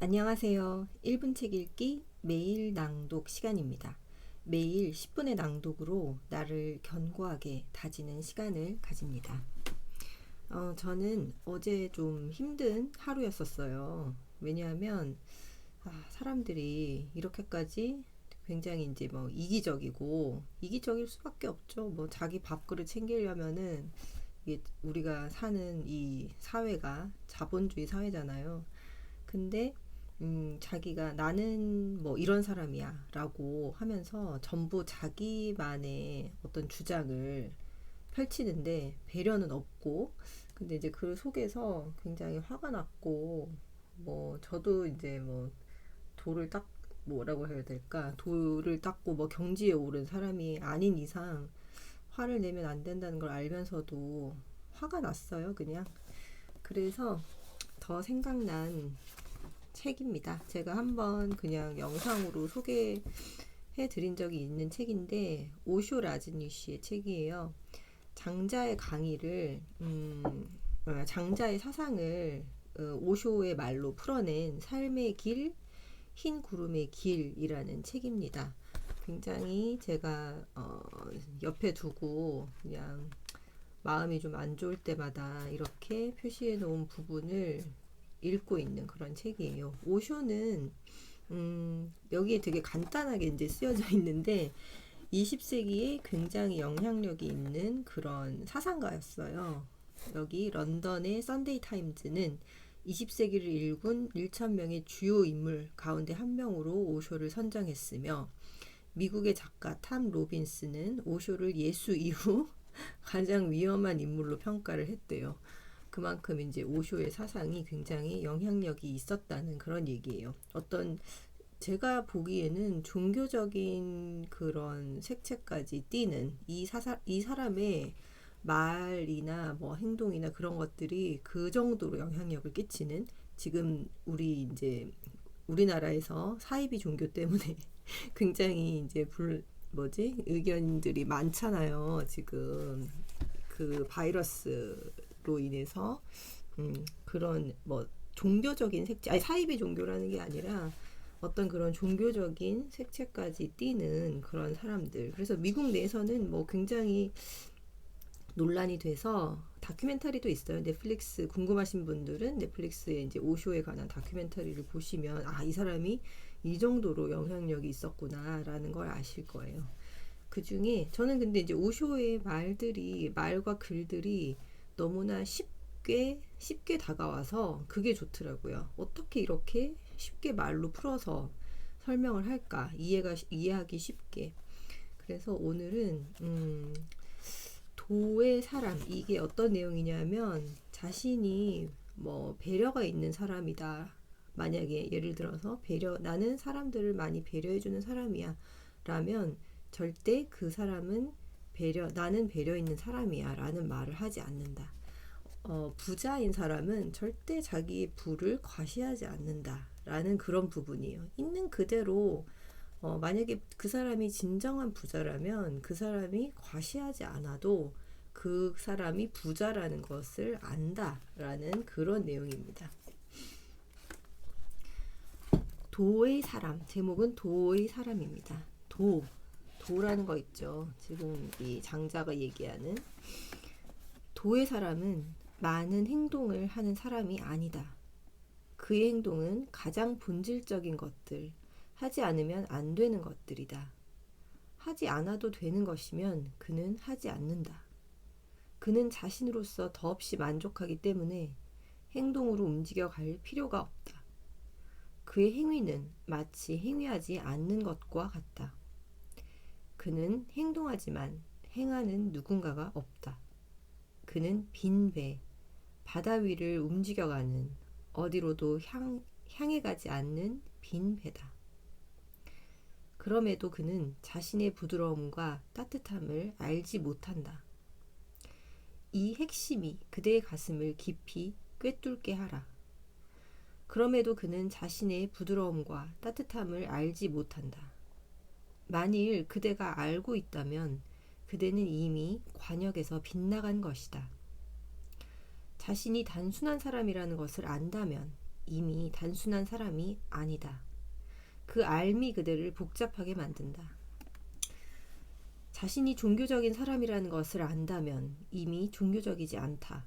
안녕하세요. 1분 책 읽기 매일 낭독 시간입니다. 매일 10분의 낭독으로 나를 견고하게 다지는 시간을 가집니다. 저는 어제 좀 힘든 하루였었어요. 왜냐하면 사람들이 이렇게까지 굉장히 이제 뭐 이기적일 수밖에 없죠. 뭐 자기 밥그릇 챙기려면은 이게 우리가 사는 이 사회가 자본주의 사회잖아요. 근데 자기가 나는 뭐 이런 사람이야 라고 하면서 전부 자기만의 어떤 주장을 펼치는데 배려는 없고, 근데 이제 그 속에서 굉장히 화가 났고, 뭐 저도 이제 뭐 돌을 닦 뭐라고 해야 될까, 돌을 닦고 뭐 경지에 오른 사람이 아닌 이상 화를 내면 안 된다는 걸 알면서도 화가 났어요, 그냥. 그래서 더 생각난 책입니다. 제가 한번 그냥 영상으로 소개해 드린 적이 있는 책인데, 오쇼 라즈니쉬의 책이에요. 장자의 강의를 장자의 사상을 오쇼의 말로 풀어낸 삶의 길, 흰 구름의 길이라는 책입니다. 굉장히 제가 옆에 두고 그냥 마음이 좀 안 좋을 때마다 이렇게 표시해 놓은 부분을 읽고 있는 그런 책이에요. 오쇼는 여기에 되게 간단하게 이제 쓰여져 있는데 20세기에 굉장히 영향력이 있는 그런 사상가였어요. 여기 런던의 썬데이 타임즈는 20세기를 일군 1,000명의 주요 인물 가운데 한 명으로 오쇼를 선정했으며, 미국의 작가 탐 로빈스는 오쇼를 예수 이후 가장 위험한 인물로 평가를 했대요. 그만큼 이제 오쇼의 사상이 굉장히 영향력이 있었다는 그런 얘기예요. 제가 보기에는 종교적인 그런 색채까지 띠는 이 사람의 말이나 뭐 행동이나 그런 것들이 그 정도로 영향력을 끼치는, 지금 우리나라에서 사이비 종교 때문에 굉장히 이제 의견들이 많잖아요. 지금 그 바이러스로 인해서 그런 뭐 종교적인 색채, 아니 사이비 종교라는 게 아니라 어떤 그런 종교적인 색채까지 띠는 그런 사람들. 그래서 미국 내에서는 뭐 굉장히 논란이 돼서 다큐멘터리도 있어요. 넷플릭스 궁금하신 분들은 넷플릭스에 이제 오쇼에 관한 다큐멘터리를 보시면 이 사람이 이 정도로 영향력이 있었구나라는 걸 아실 거예요. 그 중에 저는 근데 이제 오쇼의 말과 글들이 너무나 쉽게 다가와서 그게 좋더라고요. 어떻게 이렇게 쉽게 말로 풀어서 설명을 할까? 이해하기 쉽게. 그래서 오늘은 도의 사람, 이게 어떤 내용이냐면, 자신이 뭐 배려가 있는 사람이다. 만약에 예를 들어서 나는 사람들을 많이 배려해주는 사람이야 라면, 절대 그 사람은 나는 배려 있는 사람이야 라는 말을 하지 않는다. 부자인 사람은 절대 자기의 부를 과시하지 않는다 라는 그런 부분이에요. 있는 그대로, 만약에 그 사람이 진정한 부자라면 그 사람이 과시하지 않아도 그 사람이 부자라는 것을 안다라는 그런 내용입니다. 도의 사람, 제목은 도의 사람입니다. 도라는 거 있죠. 지금 이 장자가 얘기하는 도의 사람은 많은 행동을 하는 사람이 아니다. 그의 행동은 가장 본질적인 것들, 하지 않으면 안 되는 것들이다. 하지 않아도 되는 것이면 그는 하지 않는다. 그는 자신으로서 더없이 만족하기 때문에 행동으로 움직여갈 필요가 없다. 그의 행위는 마치 행위하지 않는 것과 같다. 그는 행동하지만 행하는 누군가가 없다. 그는 빈 배, 바다 위를 움직여가는, 어디로도 향해 가지 않는 빈 배다. 그럼에도 그는 자신의 부드러움과 따뜻함을 알지 못한다. 이 핵심이 그대의 가슴을 깊이 꿰뚫게 하라. 그럼에도 그는 자신의 부드러움과 따뜻함을 알지 못한다. 만일 그대가 알고 있다면 그대는 이미 관역에서 빗나간 것이다. 자신이 단순한 사람이라는 것을 안다면 이미 단순한 사람이 아니다. 그 알미 그대를 복잡하게 만든다. 자신이 종교적인 사람이라는 것을 안다면 이미 종교적이지 않다.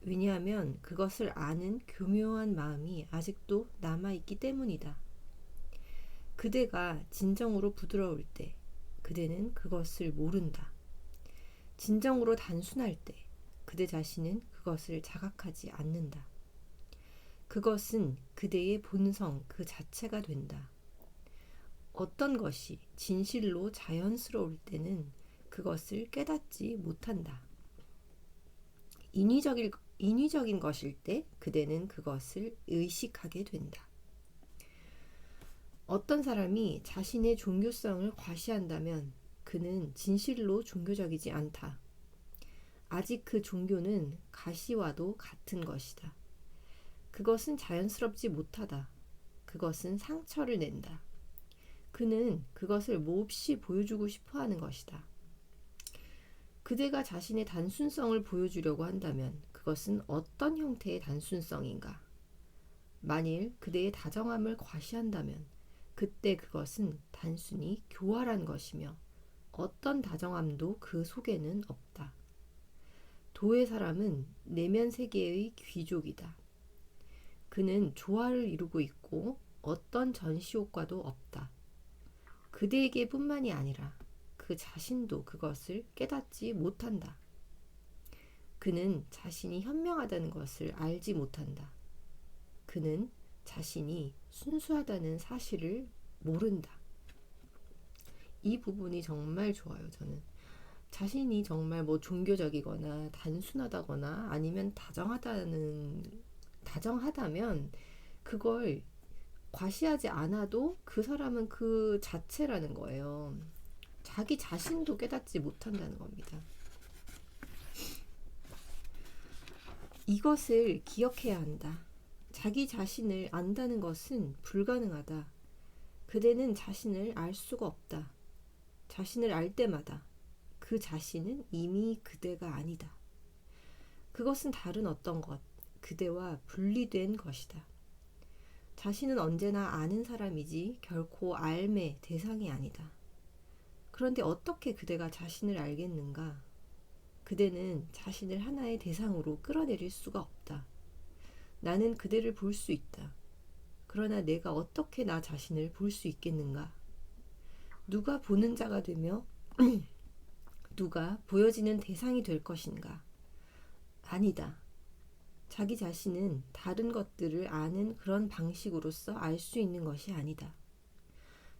왜냐하면 그것을 아는 교묘한 마음이 아직도 남아있기 때문이다. 그대가 진정으로 부드러울 때 그대는 그것을 모른다. 진정으로 단순할 때 그대 자신은 그것을 자각하지 않는다. 그것은 그대의 본성 그 자체가 된다. 어떤 것이 진실로 자연스러울 때는 그것을 깨닫지 못한다. 인위적인 것일 때 그대는 그것을 의식하게 된다. 어떤 사람이 자신의 종교성을 과시한다면 그는 진실로 종교적이지 않다. 아직 그 종교는 가시와도 같은 것이다. 그것은 자연스럽지 못하다. 그것은 상처를 낸다. 그는 그것을 몹시 보여주고 싶어 하는 것이다. 그대가 자신의 단순성을 보여주려고 한다면 그것은 어떤 형태의 단순성인가? 만일 그대의 다정함을 과시한다면 그때 그것은 단순히 교활한 것이며 어떤 다정함도 그 속에는 없다. 도의 사람은 내면 세계의 귀족이다. 그는 조화를 이루고 있고 어떤 전시 효과도 없다. 그대에게 뿐만이 아니라 그 자신도 그것을 깨닫지 못한다. 그는 자신이 현명하다는 것을 알지 못한다. 그는 자신이 순수하다는 사실을 모른다. 이 부분이 정말 좋아요. 저는 자신이 정말 뭐 종교적이거나 단순하다거나 아니면 다정하다면 그걸 과시하지 않아도 그 사람은 그 자체라는 거예요. 자기 자신도 깨닫지 못한다는 겁니다. 이것을 기억해야 한다. 자기 자신을 안다는 것은 불가능하다. 그대는 자신을 알 수가 없다. 자신을 알 때마다 그 자신은 이미 그대가 아니다. 그것은 다른 어떤 것, 그대와 분리된 것이다. 자신은 언제나 아는 사람이지 결코 알매 대상이 아니다. 그런데 어떻게 그대가 자신을 알겠는가? 그대는 자신을 하나의 대상으로 끌어내릴 수가 없다. 나는 그대를 볼 수 있다. 그러나 내가 어떻게 나 자신을 볼 수 있겠는가? 누가 보는 자가 되며 누가 보여지는 대상이 될 것인가? 아니다. 자기 자신은 다른 것들을 아는 그런 방식으로서 알 수 있는 것이 아니다.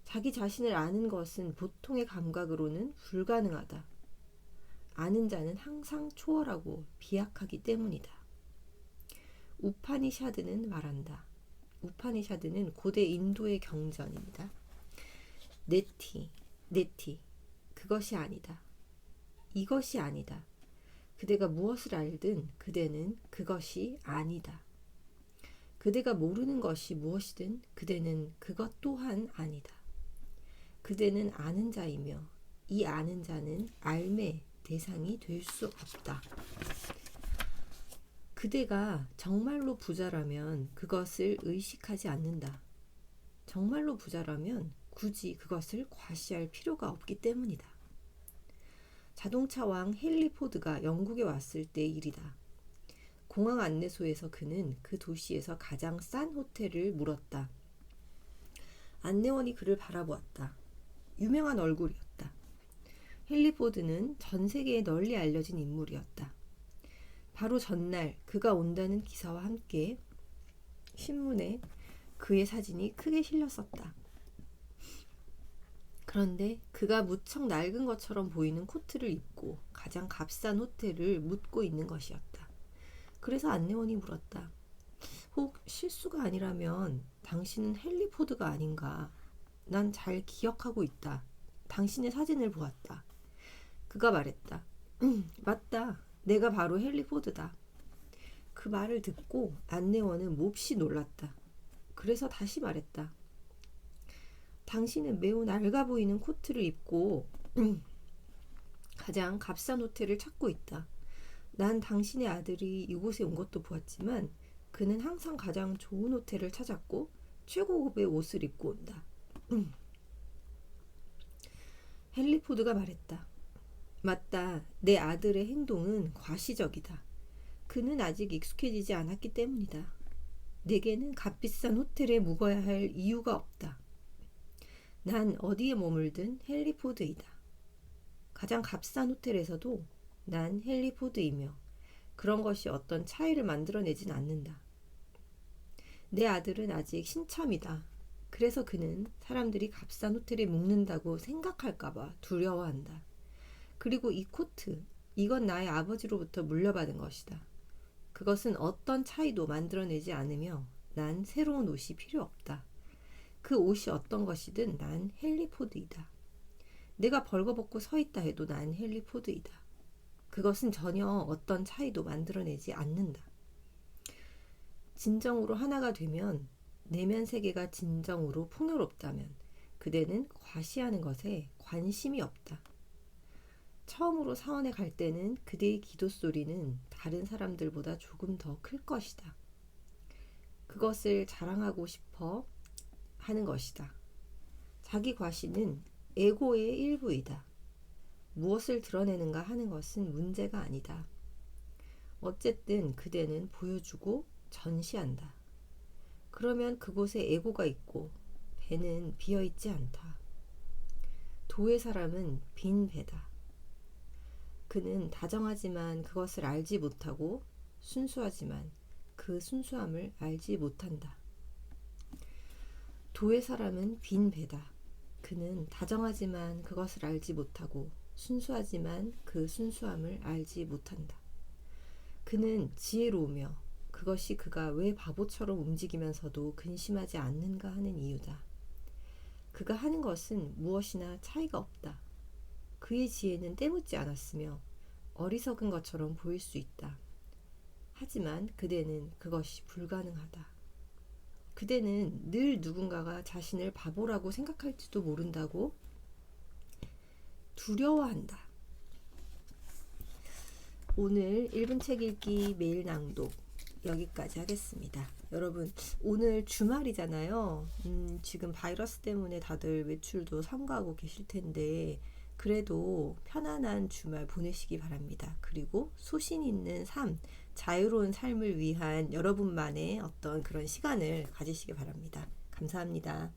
자기 자신을 아는 것은 보통의 감각으로는 불가능하다. 아는 자는 항상 초월하고 비약하기 때문이다. 우파니샤드는 말한다. 우파니샤드는 고대 인도의 경전입니다. 네티, 그것이 아니다. 이것이 아니다. 그대가 무엇을 알든 그대는 그것이 아니다. 그대가 모르는 것이 무엇이든 그대는 그것 또한 아니다. 그대는 아는 자이며 이 아는 자는 알매 대상이 될 수 없다. 그대가 정말로 부자라면 그것을 의식하지 않는다. 정말로 부자라면 굳이 그것을 과시할 필요가 없기 때문이다. 자동차 왕 헨리 포드가 영국에 왔을 때의 일이다. 공항 안내소에서 그는 그 도시에서 가장 싼 호텔을 물었다. 안내원이 그를 바라보았다. 유명한 얼굴이었다. 헨리 포드는 전 세계에 널리 알려진 인물이었다. 바로 전날 그가 온다는 기사와 함께 신문에 그의 사진이 크게 실렸었다. 그런데 그가 무척 낡은 것처럼 보이는 코트를 입고 가장 값싼 호텔을 묻고 있는 것이었다. 그래서 안내원이 물었다. 혹 실수가 아니라면 당신은 헨리 포드가 아닌가? 난 잘 기억하고 있다. 당신의 사진을 보았다. 그가 말했다. 맞다. 내가 바로 헨리 포드다. 그 말을 듣고 안내원은 몹시 놀랐다. 그래서 다시 말했다. 당신은 매우 낡아 보이는 코트를 입고 가장 값싼 호텔을 찾고 있다. 난 당신의 아들이 이곳에 온 것도 보았지만 그는 항상 가장 좋은 호텔을 찾았고 최고급의 옷을 입고 온다. 헨리 포드가 말했다. 맞다. 내 아들의 행동은 과시적이다. 그는 아직 익숙해지지 않았기 때문이다. 내게는 값비싼 호텔에 묵어야 할 이유가 없다. 난 어디에 머물든 헨리 포드이다. 가장 값싼 호텔에서도 난 헨리 포드이며 그런 것이 어떤 차이를 만들어내진 않는다. 내 아들은 아직 신참이다. 그래서 그는 사람들이 값싼 호텔에 묵는다고 생각할까봐 두려워한다. 그리고 이 코트, 이건 나의 아버지로부터 물려받은 것이다. 그것은 어떤 차이도 만들어내지 않으며 난 새로운 옷이 필요 없다. 그 옷이 어떤 것이든 난 헨리 포드이다. 내가 벌거벗고 서 있다 해도 난 헨리 포드이다. 그것은 전혀 어떤 차이도 만들어내지 않는다. 진정으로 하나가 되면 내면 세계가 진정으로 풍요롭다면 그대는 과시하는 것에 관심이 없다. 처음으로 사원에 갈 때는 그대의 기도 소리는 다른 사람들보다 조금 더 클 것이다. 그것을 자랑하고 싶어 하는 것이다. 자기 과시는 에고의 일부이다. 무엇을 드러내는가 하는 것은 문제가 아니다. 어쨌든 그대는 보여주고 전시한다. 그러면 그곳에 에고가 있고 배는 비어있지 않다. 도의 사람은 빈 배다. 그는 다정하지만 그것을 알지 못하고 순수하지만 그 순수함을 알지 못한다. 도의 사람은 빈 배다. 그는 다정하지만 그것을 알지 못하고 순수하지만 그 순수함을 알지 못한다. 그는 지혜로우며 그것이 그가 왜 바보처럼 움직이면서도 근심하지 않는가 하는 이유다. 그가 하는 것은 무엇이나 차이가 없다. 그의 지혜는 때묻지 않았으며 어리석은 것처럼 보일 수 있다. 하지만 그대는 그것이 불가능하다. 그대는 늘 누군가가 자신을 바보라고 생각할지도 모른다고 두려워한다. 오늘 1분 책 읽기 매일 낭독 여기까지 하겠습니다. 여러분, 오늘 주말이잖아요. 지금 바이러스 때문에 다들 외출도 삼가하고 계실 텐데 그래도 편안한 주말 보내시기 바랍니다. 그리고 소신 있는 삶, 자유로운 삶을 위한 여러분만의 어떤 그런 시간을 가지시기 바랍니다. 감사합니다.